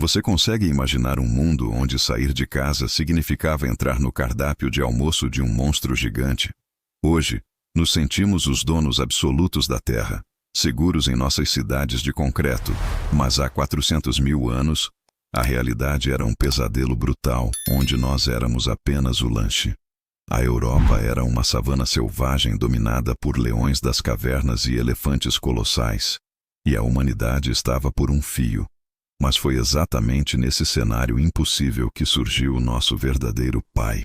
Você consegue imaginar um mundo onde sair de casa significava entrar no cardápio de almoço de um monstro gigante? Hoje, nos sentimos os donos absolutos da Terra, seguros em nossas cidades de concreto, mas há 400 mil anos, a realidade era um pesadelo brutal, onde nós éramos apenas o lanche. A Europa era uma savana selvagem dominada por leões das cavernas e elefantes colossais, e a humanidade estava por um fio. Mas foi exatamente nesse cenário impossível que surgiu o nosso verdadeiro pai,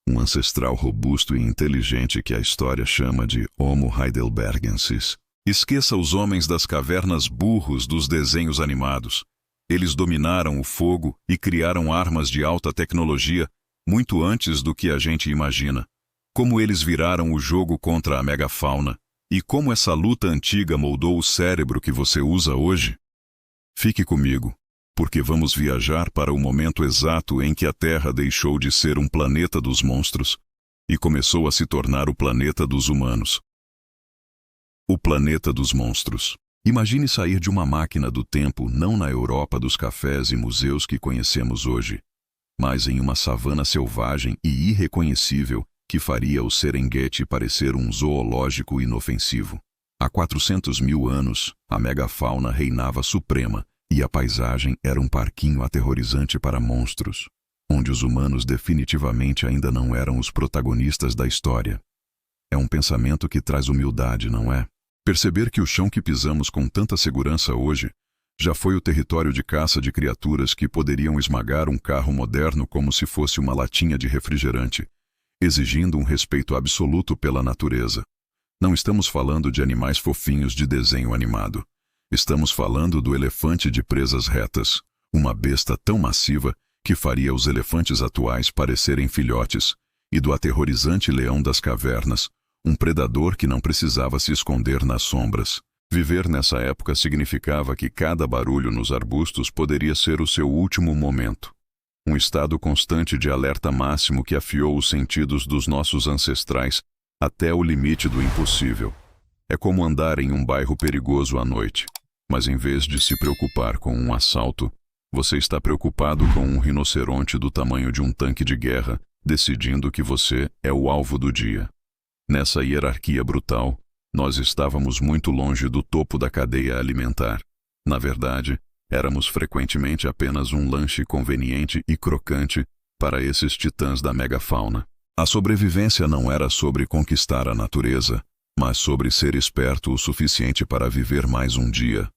um ancestral robusto e inteligente que a história chama de Homo heidelbergensis. Esqueça os homens das cavernas burros dos desenhos animados. Eles dominaram o fogo e criaram armas de alta tecnologia muito antes do que a gente imagina. Como eles viraram o jogo contra a megafauna e como essa luta antiga moldou o cérebro que você usa hoje? Fique comigo, porque vamos viajar para o momento exato em que a Terra deixou de ser um planeta dos monstros e começou a se tornar o planeta dos humanos. O planeta dos monstros. Imagine sair de uma máquina do tempo não na Europa dos cafés e museus que conhecemos hoje, mas em uma savana selvagem e irreconhecível que faria o Serengeti parecer um zoológico inofensivo. Há 400 mil anos, a megafauna reinava suprema e a paisagem era um parquinho aterrorizante para monstros, onde os humanos definitivamente ainda não eram os protagonistas da história. É um pensamento que traz humildade, não é? Perceber que o chão que pisamos com tanta segurança hoje já foi o território de caça de criaturas que poderiam esmagar um carro moderno como se fosse uma latinha de refrigerante, exigindo um respeito absoluto pela natureza. Não estamos falando de animais fofinhos de desenho animado. Estamos falando do elefante de presas retas, uma besta tão massiva que faria os elefantes atuais parecerem filhotes, e do aterrorizante leão das cavernas, um predador que não precisava se esconder nas sombras. Viver nessa época significava que cada barulho nos arbustos poderia ser o seu último momento. Um estado constante de alerta máximo que afiou os sentidos dos nossos ancestrais até o limite do impossível. É como andar em um bairro perigoso à noite, mas em vez de se preocupar com um assalto, você está preocupado com um rinoceronte do tamanho de um tanque de guerra, decidindo que você é o alvo do dia. Nessa hierarquia brutal, nós estávamos muito longe do topo da cadeia alimentar. Na verdade, éramos frequentemente apenas um lanche conveniente e crocante para esses titãs da megafauna. A sobrevivência não era sobre conquistar a natureza, mas sobre ser esperto o suficiente para viver mais um dia.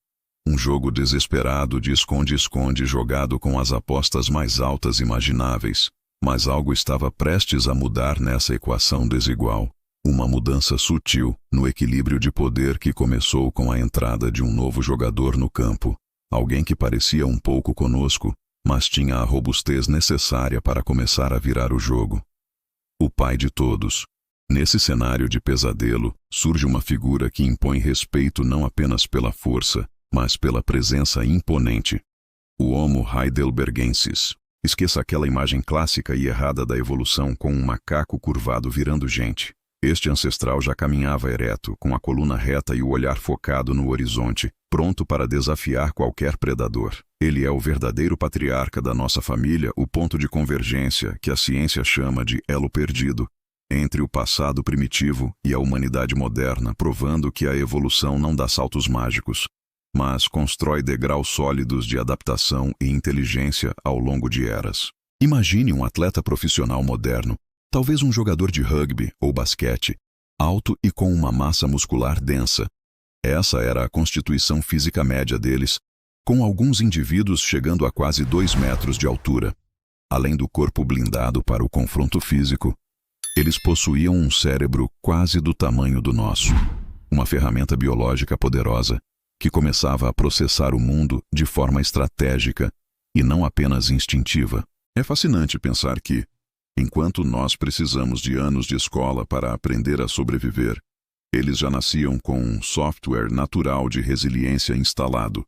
Um jogo desesperado de esconde-esconde jogado com as apostas mais altas imagináveis. Mas algo estava prestes a mudar nessa equação desigual. Uma mudança sutil no equilíbrio de poder que começou com a entrada de um novo jogador no campo. Alguém que parecia um pouco conosco, mas tinha a robustez necessária para começar a virar o jogo. O pai de todos. Nesse cenário de pesadelo, surge uma figura que impõe respeito não apenas pela força, mas pela presença imponente. O Homo heidelbergensis. Esqueça aquela imagem clássica e errada da evolução com um macaco curvado virando gente. Este ancestral já caminhava ereto, com a coluna reta e o olhar focado no horizonte, pronto para desafiar qualquer predador. Ele é o verdadeiro patriarca da nossa família, o ponto de convergência que a ciência chama de elo perdido, entre o passado primitivo e a humanidade moderna, provando que a evolução não dá saltos mágicos, mas constrói degraus sólidos de adaptação e inteligência ao longo de eras. Imagine um atleta profissional moderno, talvez um jogador de rugby ou basquete, alto e com uma massa muscular densa. Essa era a constituição física média deles, com alguns indivíduos chegando a quase 2 metros de altura. Além do corpo blindado para o confronto físico, eles possuíam um cérebro quase do tamanho do nosso, uma ferramenta biológica poderosa que começava a processar o mundo de forma estratégica e não apenas instintiva. É fascinante pensar que, enquanto nós precisamos de anos de escola para aprender a sobreviver, eles já nasciam com um software natural de resiliência instalado,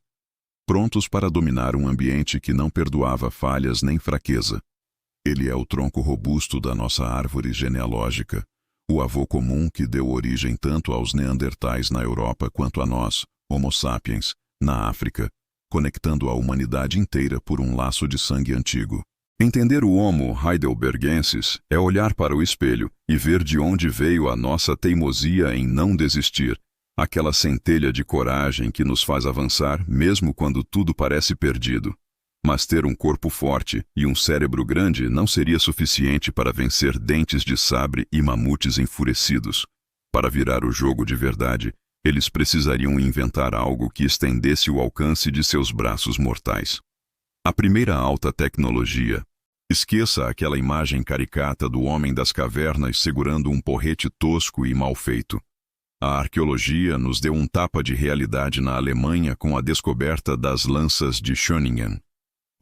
prontos para dominar um ambiente que não perdoava falhas nem fraqueza. Ele é o tronco robusto da nossa árvore genealógica, o avô comum que deu origem tanto aos neandertais na Europa quanto a nós, Homo sapiens, na África, conectando a humanidade inteira por um laço de sangue antigo. Entender o Homo heidelbergensis é olhar para o espelho e ver de onde veio a nossa teimosia em não desistir, aquela centelha de coragem que nos faz avançar mesmo quando tudo parece perdido. Mas ter um corpo forte e um cérebro grande não seria suficiente para vencer dentes de sabre e mamutes enfurecidos. Para virar o jogo de verdade, eles precisariam inventar algo que estendesse o alcance de seus braços mortais. A primeira alta tecnologia. Esqueça aquela imagem caricata do homem das cavernas segurando um porrete tosco e mal feito. A arqueologia nos deu um tapa de realidade na Alemanha com a descoberta das lanças de Schöningen.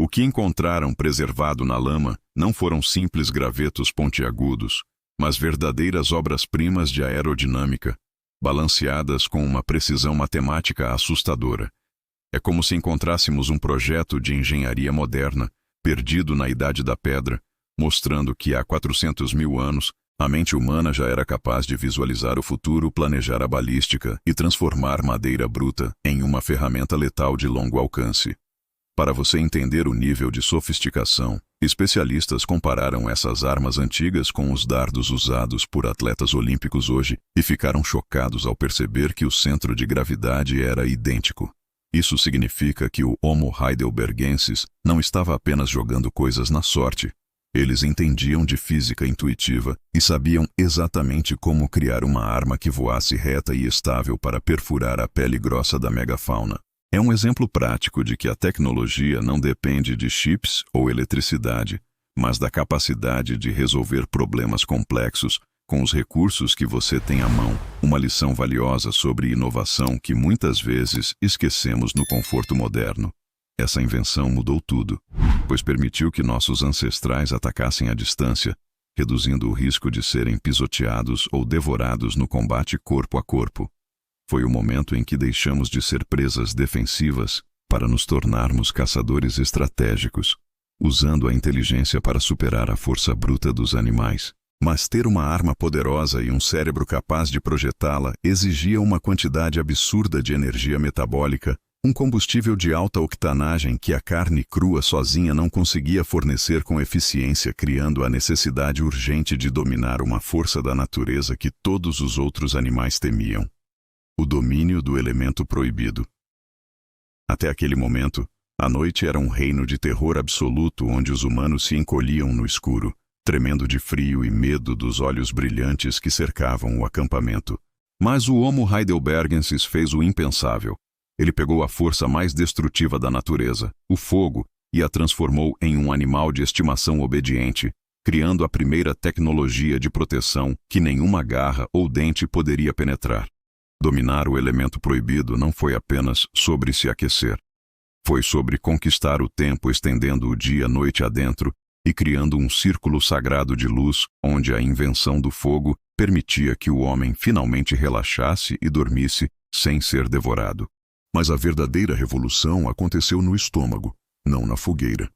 O que encontraram preservado na lama não foram simples gravetos pontiagudos, mas verdadeiras obras-primas de aerodinâmica, balanceadas com uma precisão matemática assustadora. É como se encontrássemos um projeto de engenharia moderna, perdido na Idade da Pedra, mostrando que há 400 mil anos, a mente humana já era capaz de visualizar o futuro, planejar a balística e transformar madeira bruta em uma ferramenta letal de longo alcance. Para você entender o nível de sofisticação, especialistas compararam essas armas antigas com os dardos usados por atletas olímpicos hoje e ficaram chocados ao perceber que o centro de gravidade era idêntico. Isso significa que o Homo heidelbergensis não estava apenas jogando coisas na sorte. Eles entendiam de física intuitiva e sabiam exatamente como criar uma arma que voasse reta e estável para perfurar a pele grossa da megafauna. É um exemplo prático de que a tecnologia não depende de chips ou eletricidade, mas da capacidade de resolver problemas complexos com os recursos que você tem à mão. Uma lição valiosa sobre inovação que muitas vezes esquecemos no conforto moderno. Essa invenção mudou tudo, pois permitiu que nossos ancestrais atacassem à distância, reduzindo o risco de serem pisoteados ou devorados no combate corpo a corpo. Foi o momento em que deixamos de ser presas defensivas para nos tornarmos caçadores estratégicos, usando a inteligência para superar a força bruta dos animais. Mas ter uma arma poderosa e um cérebro capaz de projetá-la exigia uma quantidade absurda de energia metabólica, um combustível de alta octanagem que a carne crua sozinha não conseguia fornecer com eficiência, criando a necessidade urgente de dominar uma força da natureza que todos os outros animais temiam: o domínio do elemento proibido. Até aquele momento, a noite era um reino de terror absoluto onde os humanos se encolhiam no escuro, tremendo de frio e medo dos olhos brilhantes que cercavam o acampamento. Mas o Homo heidelbergensis fez o impensável. Ele pegou a força mais destrutiva da natureza, o fogo, e a transformou em um animal de estimação obediente, criando a primeira tecnologia de proteção que nenhuma garra ou dente poderia penetrar. Dominar o elemento proibido não foi apenas sobre se aquecer. Foi sobre conquistar o tempo, estendendo o dia noite adentro e criando um círculo sagrado de luz onde a invenção do fogo permitia que o homem finalmente relaxasse e dormisse sem ser devorado. Mas a verdadeira revolução aconteceu no estômago, não na fogueira.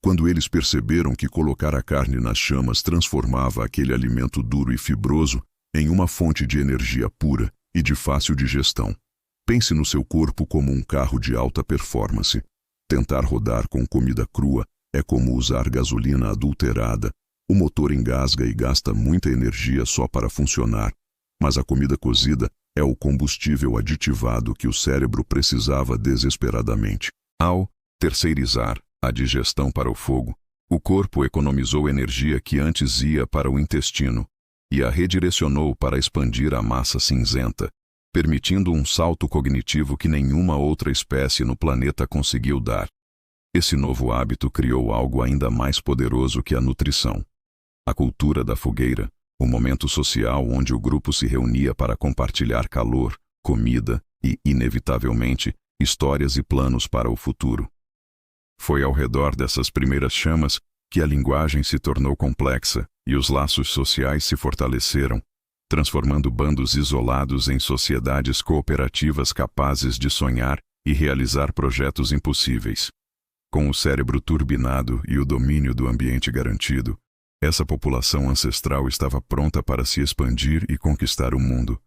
Quando eles perceberam que colocar a carne nas chamas transformava aquele alimento duro e fibroso em uma fonte de energia pura e de fácil digestão. Pense no seu corpo como um carro de alta performance. Tentar rodar com comida crua é como usar gasolina adulterada. O motor engasga e gasta muita energia só para funcionar, mas a comida cozida é o combustível aditivado que o cérebro precisava desesperadamente. Ao terceirizar a digestão para o fogo, o corpo economizou energia que antes ia para o intestino e a redirecionou para expandir a massa cinzenta, permitindo um salto cognitivo que nenhuma outra espécie no planeta conseguiu dar. Esse novo hábito criou algo ainda mais poderoso que a nutrição. A cultura da fogueira, o momento social onde o grupo se reunia para compartilhar calor, comida e, inevitavelmente, histórias e planos para o futuro. Foi ao redor dessas primeiras chamas que a linguagem se tornou complexa e os laços sociais se fortaleceram, transformando bandos isolados em sociedades cooperativas capazes de sonhar e realizar projetos impossíveis. Com o cérebro turbinado e o domínio do ambiente garantido, essa população ancestral estava pronta para se expandir e conquistar o mundo.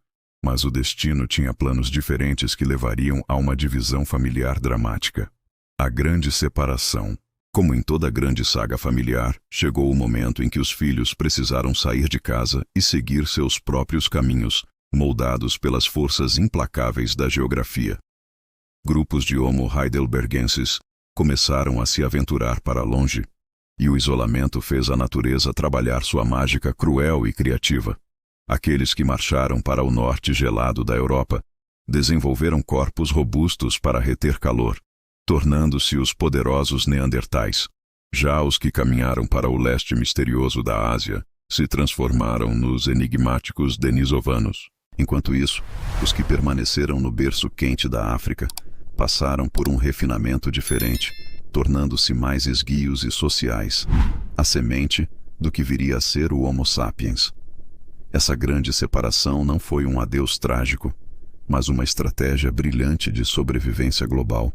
Mas o destino tinha planos diferentes que levariam a uma divisão familiar dramática. A grande separação. Como em toda grande saga familiar, chegou o momento em que os filhos precisaram sair de casa e seguir seus próprios caminhos, moldados pelas forças implacáveis da geografia. Grupos de Homo heidelbergensis começaram a se aventurar para longe, e o isolamento fez a natureza trabalhar sua mágica cruel e criativa. Aqueles que marcharam para o norte gelado da Europa desenvolveram corpos robustos para reter calor, tornando-se os poderosos neandertais. Já os que caminharam para o leste misterioso da Ásia se transformaram nos enigmáticos denisovanos. Enquanto isso, os que permaneceram no berço quente da África passaram por um refinamento diferente, tornando-se mais esguios e sociais, a semente do que viria a ser o Homo sapiens. Essa grande separação não foi um adeus trágico, mas uma estratégia brilhante de sobrevivência global,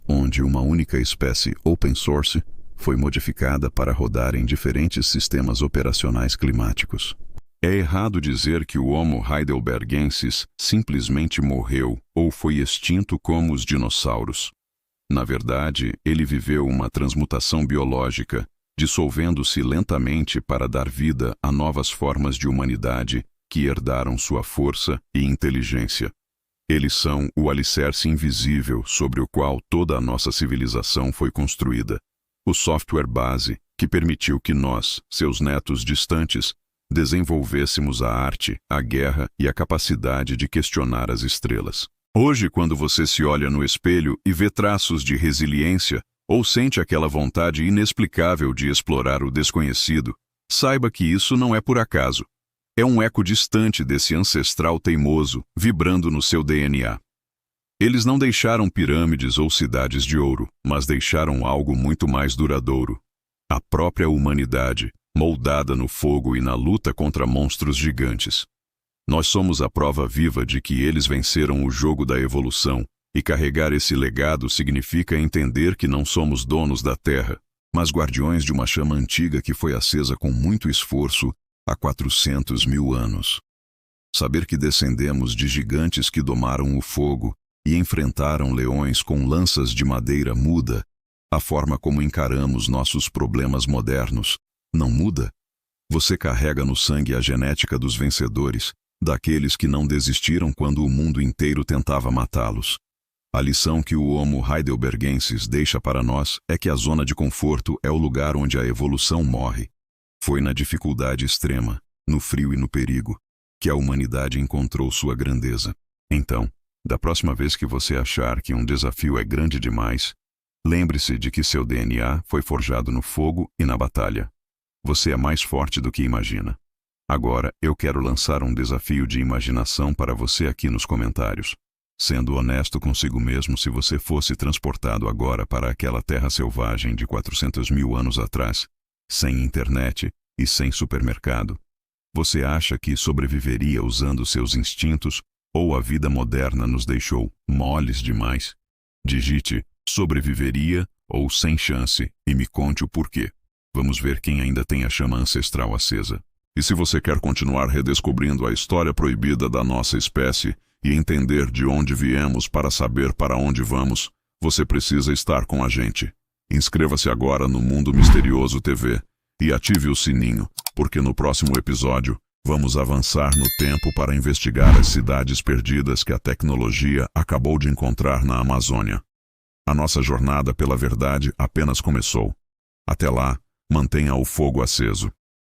onde uma única espécie open source foi modificada para rodar em diferentes sistemas operacionais climáticos. É errado dizer que o Homo heidelbergensis simplesmente morreu ou foi extinto como os dinossauros. Na verdade, ele viveu uma transmutação biológica, dissolvendo-se lentamente para dar vida a novas formas de humanidade que herdaram sua força e inteligência. Eles são o alicerce invisível sobre o qual toda a nossa civilização foi construída. O software base que permitiu que nós, seus netos distantes, desenvolvêssemos a arte, a guerra e a capacidade de questionar as estrelas. Hoje, quando você se olha no espelho e vê traços de resiliência, ou sente aquela vontade inexplicável de explorar o desconhecido, saiba que isso não é por acaso. É um eco distante desse ancestral teimoso, vibrando no seu DNA. Eles não deixaram pirâmides ou cidades de ouro, mas deixaram algo muito mais duradouro. A própria humanidade, moldada no fogo e na luta contra monstros gigantes. Nós somos a prova viva de que eles venceram o jogo da evolução, e carregar esse legado significa entender que não somos donos da Terra, mas guardiões de uma chama antiga que foi acesa com muito esforço há 400 mil anos. Saber que descendemos de gigantes que domaram o fogo e enfrentaram leões com lanças de madeira muda a forma como encaramos nossos problemas modernos. Não muda? Você carrega no sangue a genética dos vencedores, daqueles que não desistiram quando o mundo inteiro tentava matá-los. A lição que o Homo heidelbergensis deixa para nós é que a zona de conforto é o lugar onde a evolução morre. Foi na dificuldade extrema, no frio e no perigo, que a humanidade encontrou sua grandeza. Então, da próxima vez que você achar que um desafio é grande demais, lembre-se de que seu DNA foi forjado no fogo e na batalha. Você é mais forte do que imagina. Agora, eu quero lançar um desafio de imaginação para você aqui nos comentários. Sendo honesto consigo mesmo, se você fosse transportado agora para aquela terra selvagem de 400 mil anos atrás, sem internet e sem supermercado, você acha que sobreviveria usando seus instintos ou a vida moderna nos deixou moles demais? Digite sobreviveria ou sem chance e me conte o porquê. Vamos ver quem ainda tem a chama ancestral acesa. E se você quer continuar redescobrindo a história proibida da nossa espécie e entender de onde viemos para saber para onde vamos, você precisa estar com a gente. Inscreva-se agora no Mundo Misterioso TV e ative o sininho, porque no próximo episódio vamos avançar no tempo para investigar as cidades perdidas que a tecnologia acabou de encontrar na Amazônia. A nossa jornada pela verdade apenas começou. Até lá, mantenha o fogo aceso.